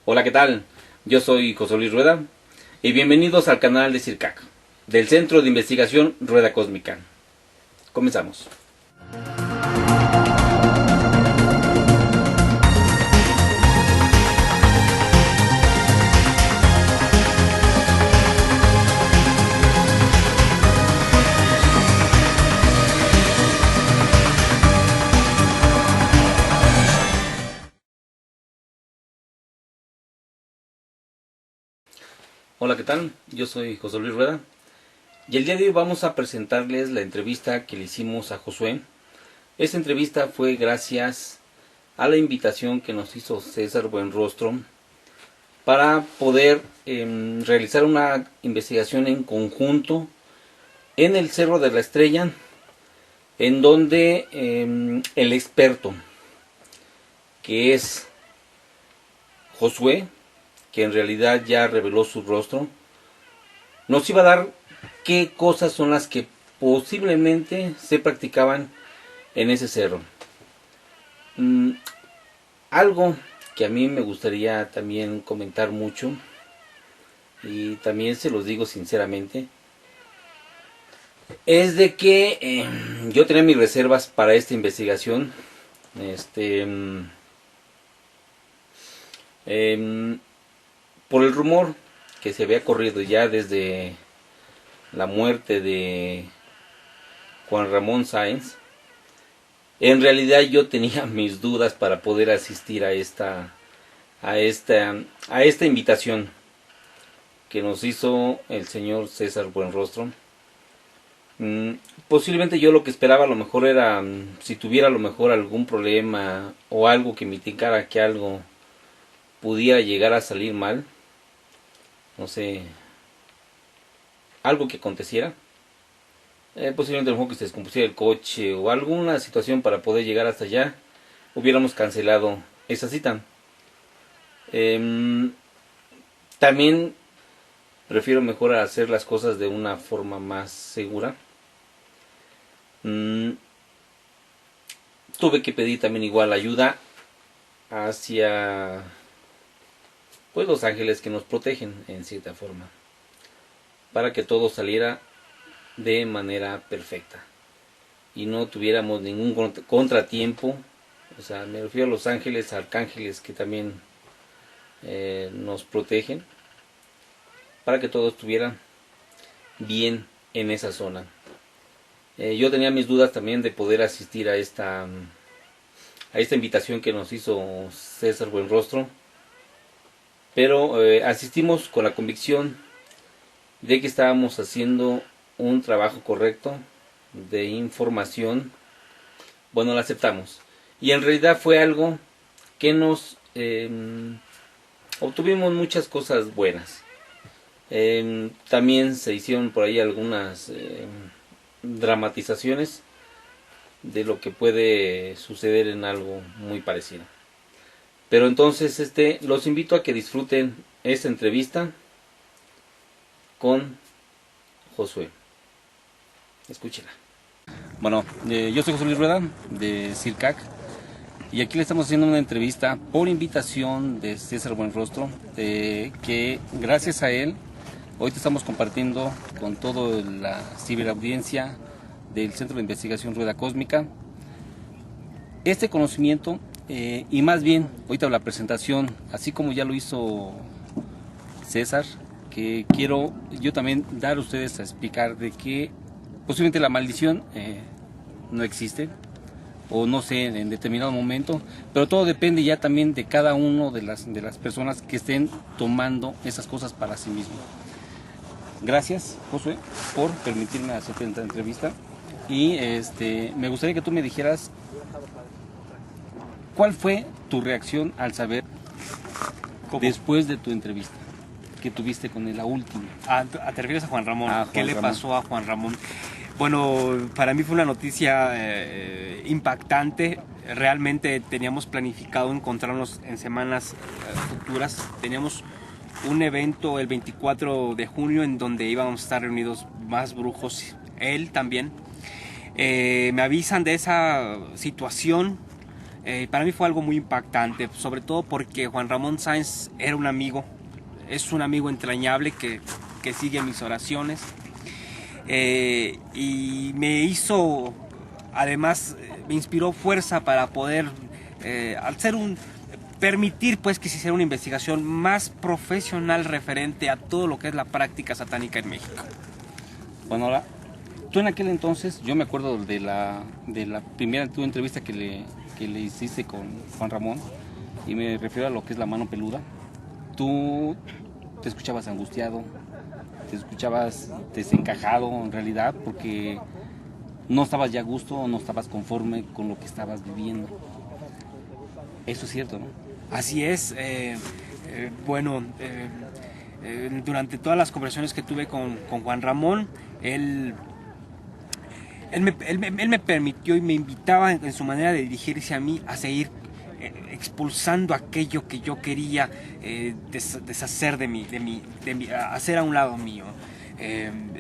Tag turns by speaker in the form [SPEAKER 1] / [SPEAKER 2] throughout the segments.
[SPEAKER 1] Hola, ¿qué tal? Yo soy José Luis Rueda y bienvenidos al canal de CIRCAC, del Centro de Investigación Rueda Cósmica. Comenzamos. Hola, ¿qué tal? Yo soy José Luis Rueda y el día de hoy vamos a presentarles la entrevista que le hicimos a Josué. Esta entrevista fue gracias a la invitación que nos hizo César Buenrostro para poder realizar una investigación en conjunto en el Cerro de la Estrella, en donde el experto, que es Josué, que en realidad ya reveló su rostro, nos iba a dar qué cosas son las que posiblemente se practicaban en ese cerro. Algo que a mí me gustaría también comentar mucho, y también se los digo sinceramente, es de que yo tenía mis reservas para esta investigación. Por el rumor que se había corrido ya desde la muerte de Juan Ramón Sáenz, en realidad yo tenía mis dudas para poder asistir a esta invitación que nos hizo el señor César Buenrostro. Posiblemente yo lo que esperaba a lo mejor era, si tuviera a lo mejor algún problema o algo que me indicara que algo pudiera llegar a salir mal, no sé, algo que aconteciera, posiblemente a lo mejor que se descompusiera el coche o alguna situación para poder llegar hasta allá, hubiéramos cancelado esa cita. También prefiero mejor hacer las cosas de una forma más segura. Tuve que pedir también igual ayuda hacia pues los ángeles que nos protegen en cierta forma, para que todo saliera de manera perfecta y no tuviéramos ningún contratiempo. O sea, me refiero a los ángeles, arcángeles que también nos protegen, para que todo estuviera bien en esa zona. Yo tenía mis dudas también de poder asistir a esta invitación que nos hizo César Buenrostro, pero asistimos con la convicción de que estábamos haciendo un trabajo correcto de información. Bueno, lo aceptamos, y en realidad fue algo que nos obtuvimos muchas cosas buenas. También se hicieron por ahí algunas dramatizaciones de lo que puede suceder en algo muy parecido. Pero entonces los invito a que disfruten esta entrevista con Josué. Escúchenla. Bueno, yo soy José Luis Rueda de CIRCAC y aquí le estamos haciendo una entrevista por invitación de César Buenrostro, que gracias a él hoy te estamos compartiendo con toda la ciberaudiencia del Centro de Investigación Rueda Cósmica este conocimiento, y más bien ahorita la presentación, así como ya lo hizo César, que quiero yo también dar a ustedes a explicar de que posiblemente la maldición no existe, o no sé, en determinado momento, pero todo depende ya también de cada uno de las personas que estén tomando esas cosas para sí mismos. Gracias, Josué, por permitirme hacer esta entrevista, y me gustaría que tú me dijeras cuál fue tu reacción al saber, después de tu entrevista que tuviste con él, la última.
[SPEAKER 2] ¿Te refieres a Juan Ramón?
[SPEAKER 1] A Juan
[SPEAKER 2] ¿Qué le
[SPEAKER 1] Ramón.
[SPEAKER 2] pasó a Juan Ramón? Bueno, para mí fue una noticia impactante. Realmente teníamos planificado encontrarnos en semanas futuras. Teníamos un evento el 24 de junio en donde íbamos a estar reunidos más brujos, él también. Me avisan de esa situación. Para mí fue algo muy impactante, sobre todo porque Juan Ramón Sáenz era un amigo, es un amigo entrañable que sigue mis oraciones, y me hizo, además, me inspiró fuerza para poder, permitir pues que se hiciera una investigación más profesional referente a todo lo que es la práctica satánica en México.
[SPEAKER 1] Bueno, ahora, tú en aquel entonces, yo me acuerdo de la primera tu entrevista que le hiciste con Juan Ramón, y me refiero a lo que es la mano peluda. Tú te escuchabas angustiado, te escuchabas desencajado en realidad, porque no estabas ya a gusto, no estabas conforme con lo que estabas viviendo. Eso es cierto, ¿no?
[SPEAKER 2] Así es. Durante todas las conversaciones que tuve con Juan Ramón, él me permitió y me invitaba en su manera de dirigirse a mí a seguir expulsando aquello que yo quería deshacer de mí, hacer a un lado mío.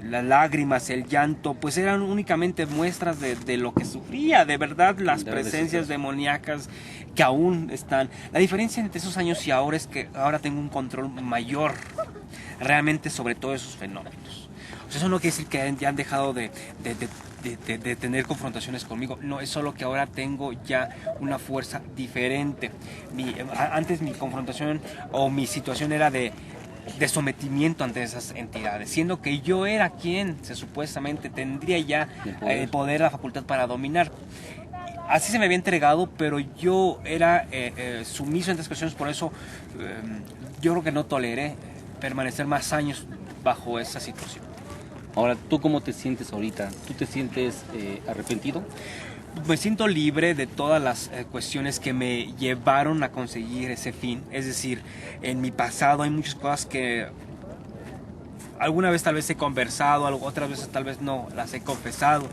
[SPEAKER 2] Las lágrimas, el llanto, pues eran únicamente muestras de lo que sufría, de verdad, las presencias demoníacas que aún están. La diferencia entre esos años y ahora es que ahora tengo un control mayor realmente sobre todos esos fenómenos. O sea, eso no quiere decir que ya han dejado de tener confrontaciones conmigo. No, es solo que ahora tengo ya una fuerza diferente. Antes mi confrontación o mi situación era de sometimiento ante esas entidades, siendo que yo era quien supuestamente tendría ya el poder, la facultad para dominar. Así se me había entregado, pero yo era sumiso en estas cuestiones, por eso yo creo que no toleré permanecer más años bajo esa situación.
[SPEAKER 1] Ahora, ¿tú cómo te sientes ahorita? ¿Tú te sientes arrepentido?
[SPEAKER 2] Me siento libre de todas las cuestiones que me llevaron a conseguir ese fin. Es decir, en mi pasado hay muchas cosas que alguna vez tal vez he conversado, otras veces tal vez no las he confesado,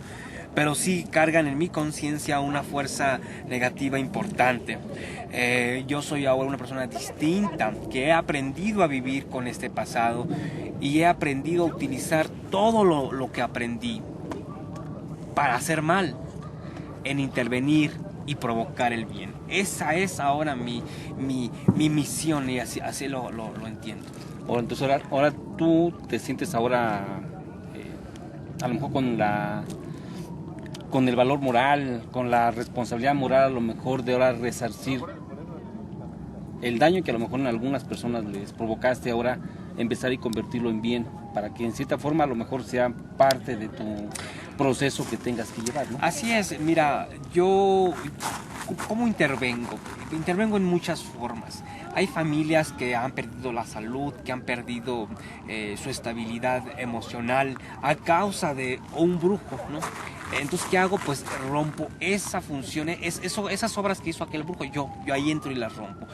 [SPEAKER 2] pero sí cargan en mi conciencia una fuerza negativa importante. Yo soy ahora una persona distinta, que he aprendido a vivir con este pasado y he aprendido a utilizar todo lo que aprendí para hacer mal, en intervenir y provocar el bien. Esa es ahora mi misión, y así lo entiendo.
[SPEAKER 1] Ahora, entonces, ahora tú te sientes ahora a lo mejor con el valor moral, con la responsabilidad moral a lo mejor de ahora resarcir el daño que a lo mejor en algunas personas les provocaste, ahora empezar y convertirlo en bien, para que en cierta forma a lo mejor sea parte de tu proceso que tengas que llevar, ¿no?
[SPEAKER 2] Así es, mira, yo ¿cómo intervengo? Intervengo en muchas formas. Hay familias que han perdido la salud, que han perdido su estabilidad emocional a causa de un brujo, ¿no? Entonces, ¿qué hago? Pues rompo esa función, esas obras que hizo aquel brujo, yo ahí entro y las rompo.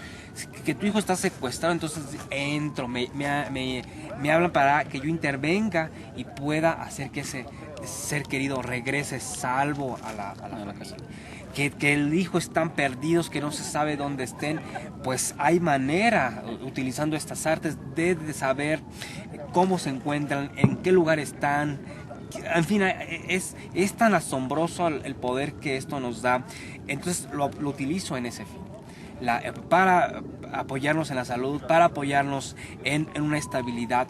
[SPEAKER 2] Que tu hijo está secuestrado, entonces entro, me hablan para que yo intervenga y pueda hacer que ese ser querido regrese salvo a la casa. Que el hijo están perdidos, que no se sabe dónde estén, pues hay manera, utilizando estas artes, de saber cómo se encuentran, en qué lugar están. En fin, es tan asombroso el poder que esto nos da. Entonces lo utilizo en ese fin, para apoyarnos en la salud, para apoyarnos en una estabilidad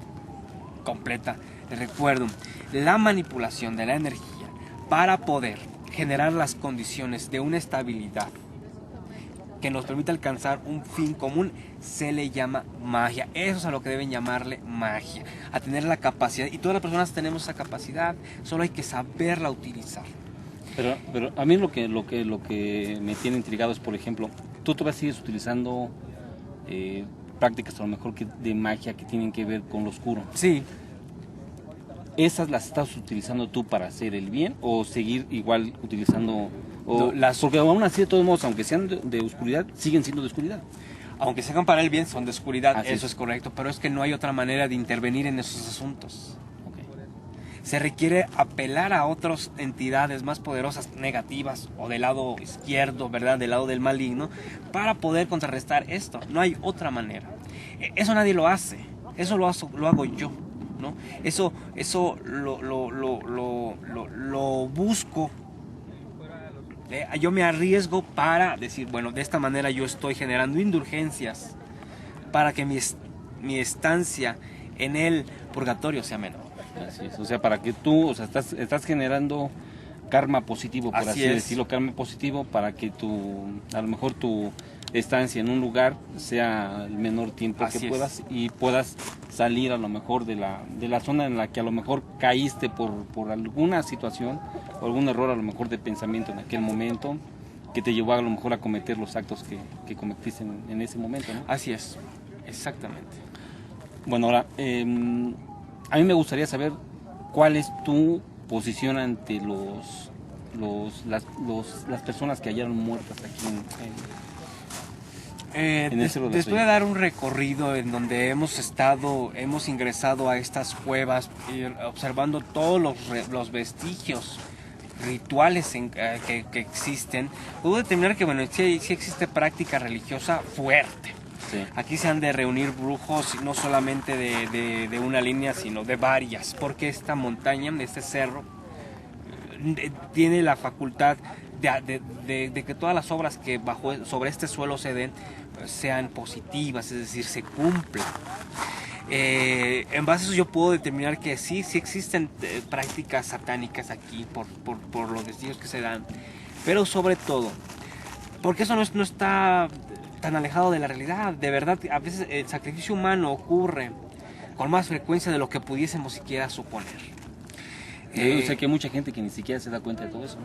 [SPEAKER 2] completa. Les recuerdo, la manipulación de la energía para poder generar las condiciones de una estabilidad que nos permite alcanzar un fin común se le llama magia. Eso es a lo que deben llamarle magia, a tener la capacidad, y todas las personas tenemos esa capacidad, solo hay que saberla utilizar.
[SPEAKER 1] Pero a mí lo que me tiene intrigado es, por ejemplo, tú todavía sigues utilizando prácticas a lo mejor de magia que tienen que ver con lo oscuro.
[SPEAKER 2] Sí.
[SPEAKER 1] ¿Esas las estás utilizando tú para hacer el bien o seguir igual utilizando? Porque aún así, de todos modos, aunque sean de oscuridad, siguen siendo de oscuridad.
[SPEAKER 2] Aunque se hagan para el bien, son de oscuridad,
[SPEAKER 1] Así
[SPEAKER 2] eso es correcto, pero es que no hay otra manera de intervenir en esos asuntos.
[SPEAKER 1] Okay.
[SPEAKER 2] Se requiere apelar a otras entidades más poderosas, negativas, o del lado izquierdo, ¿verdad? Del lado del maligno, para poder contrarrestar esto. No hay otra manera. Eso nadie lo hace, eso lo hago yo, ¿no? Eso lo busco Yo me arriesgo para decir, bueno, de esta manera yo estoy generando indulgencias para que mi estancia en el purgatorio sea menor.
[SPEAKER 1] Así es, o sea, para que tú, o sea, estás generando karma positivo, por así decirlo, karma positivo para que a lo mejor tu estancia en un lugar sea el menor tiempo que puedas y puedas salir a lo mejor de la zona en la que a lo mejor caíste por alguna situación o algún error a lo mejor de pensamiento en aquel momento que te llevó a lo mejor a cometer los actos que cometiste en ese momento, ¿no?
[SPEAKER 2] Así es, exactamente.
[SPEAKER 1] Bueno, ahora, a mí me gustaría saber cuál es tu posición ante las personas que hallaron muertas aquí en el Cerro de la
[SPEAKER 2] Después de dar un recorrido en donde hemos ingresado a estas cuevas, observando todos los vestigios rituales que existen, puedo determinar que bueno, sí existe práctica religiosa fuerte.
[SPEAKER 1] Sí.
[SPEAKER 2] Aquí se han de reunir brujos no solamente de una línea, sino de varias, porque esta montaña, este cerro, tiene la facultad de que todas las obras que sobre este suelo se den sean positivas, es decir, se cumplan. En base a eso yo puedo determinar que sí existen prácticas satánicas aquí por los vestigios que se dan, pero sobre todo, porque eso no está tan alejado de la realidad. De verdad, a veces el sacrificio humano ocurre con más frecuencia de lo que pudiésemos siquiera suponer.
[SPEAKER 1] Yo sé que hay mucha gente que ni siquiera se da cuenta de todo eso.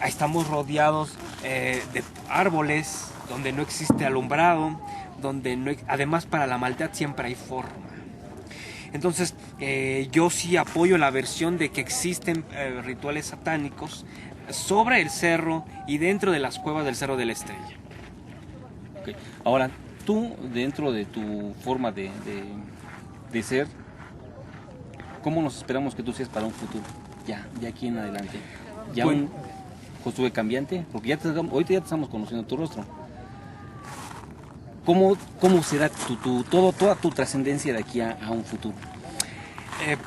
[SPEAKER 2] Estamos rodeados de árboles donde no existe alumbrado, donde además para la maldad siempre hay forma. Entonces yo sí apoyo la versión de que existen rituales satánicos sobre el cerro y dentro de las cuevas del Cerro de la Estrella.
[SPEAKER 1] Okay. Ahora, tú dentro de tu forma de ser, ¿cómo nos esperamos que tú seas para un futuro? Ya aquí en adelante. Ya un Josué cambiante, porque ahorita ya te estamos conociendo tu rostro. ¿Cómo será toda tu trascendencia de aquí a un futuro?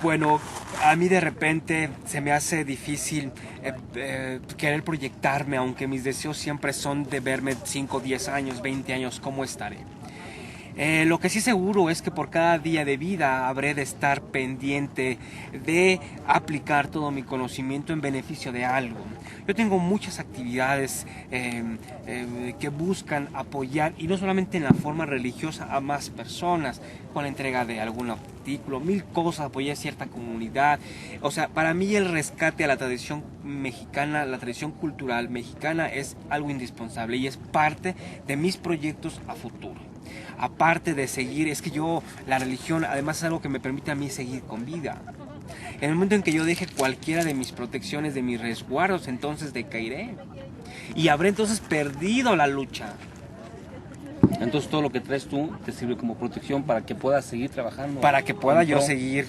[SPEAKER 2] Bueno, a mí de repente se me hace difícil querer proyectarme, aunque mis deseos siempre son de verme 5, 10 años, 20 años, ¿cómo estaré? Lo que sí seguro es que por cada día de vida habré de estar pendiente de aplicar todo mi conocimiento en beneficio de algo. Yo tengo muchas actividades que buscan apoyar, y no solamente en la forma religiosa, a más personas, con la entrega de algún artículo, 1000 cosas, apoyar a cierta comunidad. O sea, para mí el rescate a la tradición mexicana, la tradición cultural mexicana es algo indispensable y es parte de mis proyectos a futuro. Aparte de seguir, es que la religión además es algo que me permite a mí seguir con vida. En el momento en que yo deje cualquiera de mis protecciones, de mis resguardos, entonces decaeré. Y habré entonces perdido la lucha.
[SPEAKER 1] Entonces todo lo que traes tú te sirve como protección para que puedas seguir trabajando.
[SPEAKER 2] Para que pueda yo seguir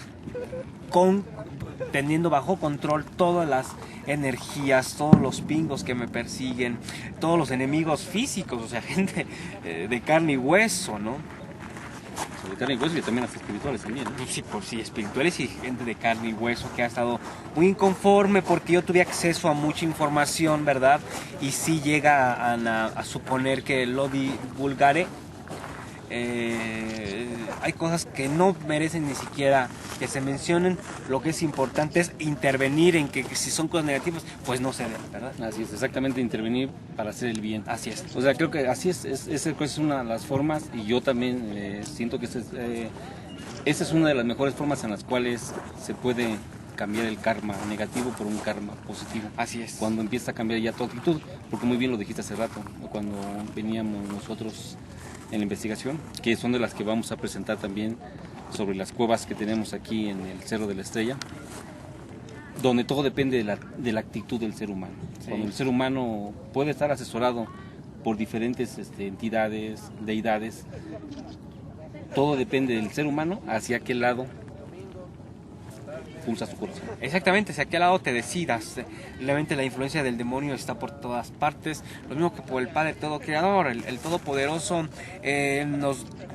[SPEAKER 2] teniendo bajo control todas las energías, todos los pingos que me persiguen, todos los enemigos físicos, o sea, gente de carne y hueso, ¿no?
[SPEAKER 1] De carne y hueso y también las espirituales también, ¿no?
[SPEAKER 2] Sí, por sí, espirituales y gente de carne y hueso que ha estado muy inconforme porque yo tuve acceso a mucha información, ¿verdad? Y sí llega a suponer que lo divulgaré. Hay cosas que no merecen ni siquiera que se mencionen. Lo que es importante es intervenir en que si son cosas negativas, pues no se den, ¿verdad?
[SPEAKER 1] Así es, exactamente, intervenir para hacer el bien.
[SPEAKER 2] Así es.
[SPEAKER 1] O sea, creo que así es una de las formas, y yo también siento que esa es una de las mejores formas en las cuales se puede cambiar el karma negativo por un karma positivo.
[SPEAKER 2] Así es.
[SPEAKER 1] Cuando empieza a cambiar ya tu actitud, porque muy bien lo dijiste hace rato, cuando veníamos nosotros en la investigación, que son de las que vamos a presentar también sobre las cuevas que tenemos aquí en el Cerro de la Estrella, donde todo depende de la actitud del ser humano. Sí. Cuando el ser humano puede estar asesorado por diferentes entidades, deidades, todo depende del ser humano hacia qué lado pulsa su corazón.
[SPEAKER 2] Exactamente, hacia qué lado te decidas. Realmente la influencia del demonio está por todas partes, lo mismo que por el Padre Todo Creador, el Todopoderoso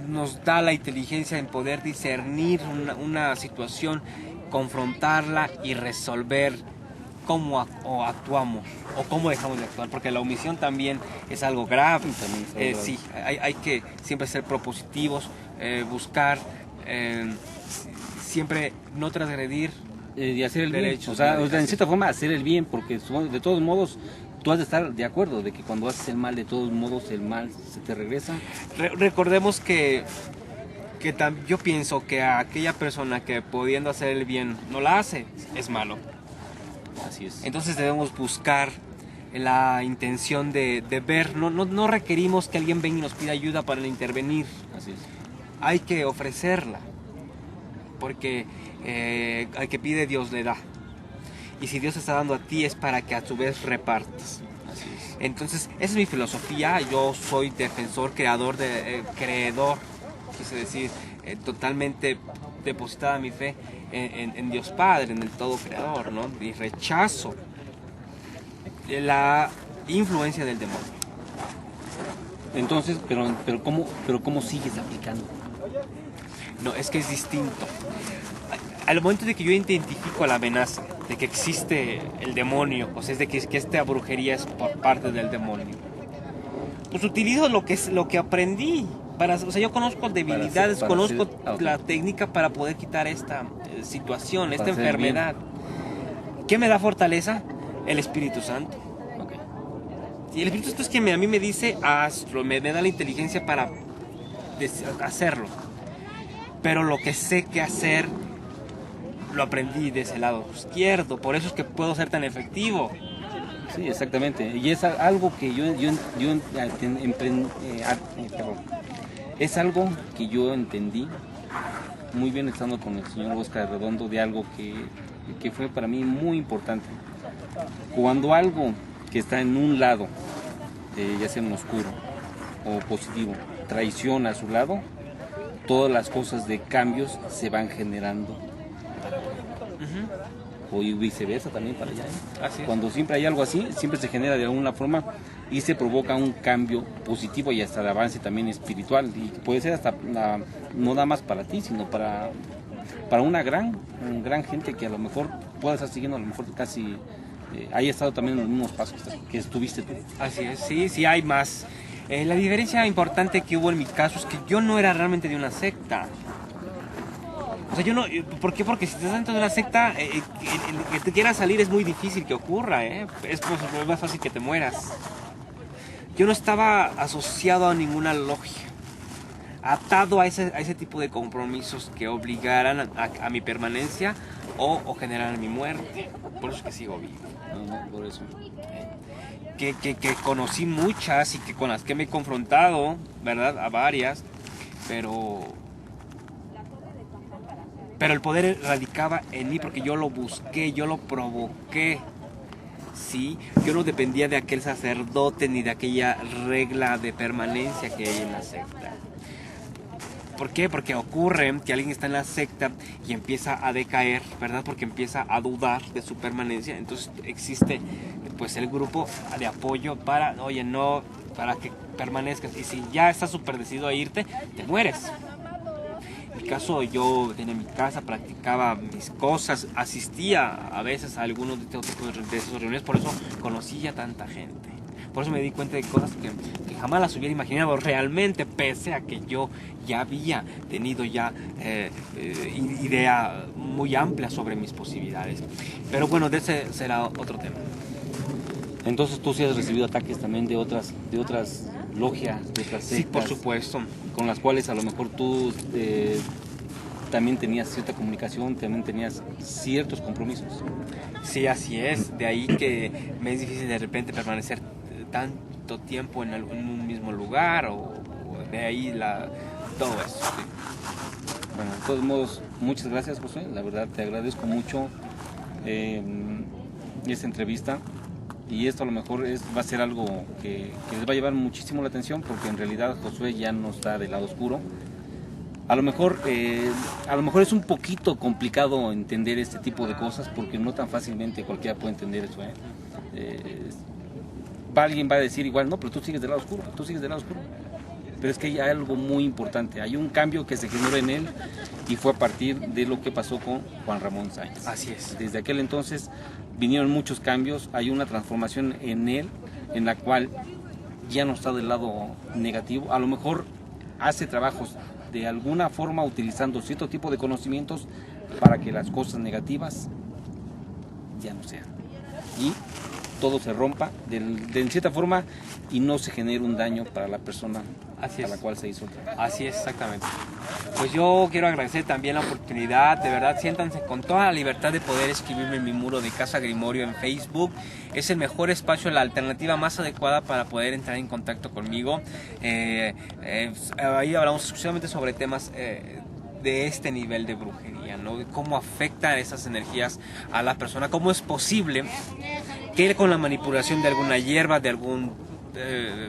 [SPEAKER 2] nos da la inteligencia en poder discernir una situación, confrontarla y resolver cómo o actuamos o cómo dejamos de actuar, porque la omisión también es algo grave.
[SPEAKER 1] También es algo grave.
[SPEAKER 2] Sí, hay que siempre ser propositivos, buscar siempre no transgredir
[SPEAKER 1] Y hacer el bien,
[SPEAKER 2] derechos.
[SPEAKER 1] o sea, en cierta forma hacer el bien, porque de todos modos tú has de estar de acuerdo de que cuando haces el mal, de todos modos el mal se te regresa.
[SPEAKER 2] Recordemos que yo pienso que a aquella persona que pudiendo hacer el bien no la hace, es malo.
[SPEAKER 1] Así es.
[SPEAKER 2] Entonces debemos buscar la intención de ver, no requerimos que alguien venga y nos pida ayuda para intervenir,
[SPEAKER 1] Así es.
[SPEAKER 2] hay que ofrecerla, porque al que pide Dios le da. Y si Dios está dando a ti es para que a su vez repartas.
[SPEAKER 1] Así es.
[SPEAKER 2] Entonces, esa es mi filosofía. Yo soy defensor, creador, creedor, quise decir, totalmente depositada mi fe en Dios Padre, en el todo creador, ¿no? Y rechazo la influencia del demonio.
[SPEAKER 1] Entonces, pero ¿cómo sigues aplicando?
[SPEAKER 2] No, es que es distinto. Al momento de que yo identifico la amenaza de que existe el demonio, o sea, es de que esta brujería es por parte del demonio, pues utilizo lo que aprendí. O sea, yo conozco debilidades, conozco la técnica para poder quitar esta situación, esta enfermedad. ¿Qué me da fortaleza? El Espíritu Santo.
[SPEAKER 1] Okay.
[SPEAKER 2] Y el Espíritu Santo es quien a mí me dice, hazlo, me da la inteligencia para hacerlo. Pero lo que sé que hacer lo aprendí de ese lado izquierdo, por eso es que puedo ser tan efectivo.
[SPEAKER 1] Sí, exactamente. Y es algo que es algo que yo entendí muy bien estando con el señor Oscar Redondo, de algo que fue para mí muy importante. Cuando algo que está en un lado, ya sea en oscuro o positivo, traiciona a su lado, todas las cosas de cambios se van generando. O viceversa también para allá.
[SPEAKER 2] Así es.
[SPEAKER 1] Cuando siempre hay algo así, siempre se genera de alguna forma y se provoca un cambio positivo y hasta de avance también espiritual. Y puede ser hasta no nada más para ti, sino para una gran gente que a lo mejor pueda estar siguiendo, a lo mejor casi haya estado también en los mismos pasos que estuviste tú.
[SPEAKER 2] Así es, sí hay más. La diferencia importante que hubo en mi caso es que yo no era realmente de una secta. O sea, yo no. ¿Por qué? Porque si estás dentro de una secta, el que te quieras salir es muy difícil que ocurra, ¿eh? Es más fácil que te mueras. Yo no estaba asociado a ninguna logia, atado a ese tipo de compromisos que obligaran a mi permanencia o generaran mi muerte. Por eso es que sigo vivo.
[SPEAKER 1] No, por eso.
[SPEAKER 2] Que conocí muchas y que con las que me he confrontado, ¿verdad? A varias, pero el poder radicaba en mí porque yo lo busqué, yo lo provoqué, ¿sí? Yo no dependía de aquel sacerdote ni de aquella regla de permanencia que hay en la secta. ¿Por qué? Porque ocurre que alguien está en la secta y empieza a decaer, ¿verdad? Porque empieza a dudar de su permanencia. Entonces existe pues el grupo de apoyo para, oye, no, para que permanezcas. Y si ya estás súper decidido a irte, te mueres. En mi caso, yo tenía mi casa, practicaba mis cosas, asistía a veces a algunos de estos tipos de esas reuniones, por eso conocí a tanta gente. Por eso me di cuenta de cosas que jamás las hubiera imaginado realmente, pese a que yo ya había tenido idea muy amplia sobre mis posibilidades. Pero bueno, de ese será otro tema.
[SPEAKER 1] Entonces tú sí has recibido ataques también de otras logias, de otras sectas.
[SPEAKER 2] Sí, por supuesto.
[SPEAKER 1] Con las cuales a lo mejor tú también tenías cierta comunicación, también tenías ciertos compromisos.
[SPEAKER 2] Sí, así es. De ahí que me es difícil de repente permanecer tanto tiempo en un mismo lugar o de ahí todo eso. Sí.
[SPEAKER 1] Bueno, de todos modos, muchas gracias, José. La verdad te agradezco mucho esta entrevista. Y esto a lo mejor va a ser algo que les va a llevar muchísimo la atención, porque en realidad Josué ya no está del lado oscuro. A lo mejor es un poquito complicado entender este tipo de cosas, porque no tan fácilmente cualquiera puede entender eso. Alguien va a decir igual, no, pero tú sigues del lado oscuro, Pero es que hay algo muy importante, hay un cambio que se generó en él y fue a partir de lo que pasó con Juan Ramón Sáenz.
[SPEAKER 2] Así es.
[SPEAKER 1] Desde aquel entonces vinieron muchos cambios, hay una transformación en él, en la cual ya no está del lado negativo. A lo mejor hace trabajos de alguna forma utilizando cierto tipo de conocimientos para que las cosas negativas ya no sean. Y todo se rompa de cierta forma y no se genere un daño para la persona a la cual se hizo el trabajo.
[SPEAKER 2] Así es, exactamente. Pues yo quiero agradecer también la oportunidad, de verdad, siéntanse con toda la libertad de poder escribirme en mi muro de Casa Grimorio en Facebook. Es el mejor espacio, la alternativa más adecuada para poder entrar en contacto conmigo. Ahí hablamos exclusivamente sobre temas de este nivel de brujería, ¿no? De cómo afectan esas energías a la persona, cómo es posible que con la manipulación de alguna hierba, de algún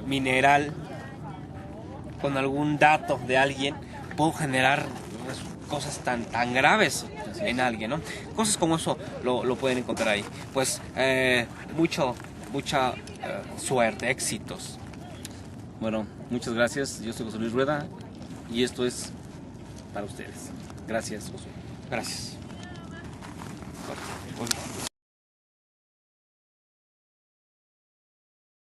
[SPEAKER 2] mineral, con algún dato de alguien, puedo generar cosas tan graves en alguien, ¿no? Cosas como eso lo pueden encontrar ahí. Pues mucha suerte, éxitos.
[SPEAKER 1] Bueno, muchas gracias. Yo soy José Luis Rueda y esto es para ustedes. Gracias, José.
[SPEAKER 2] Gracias.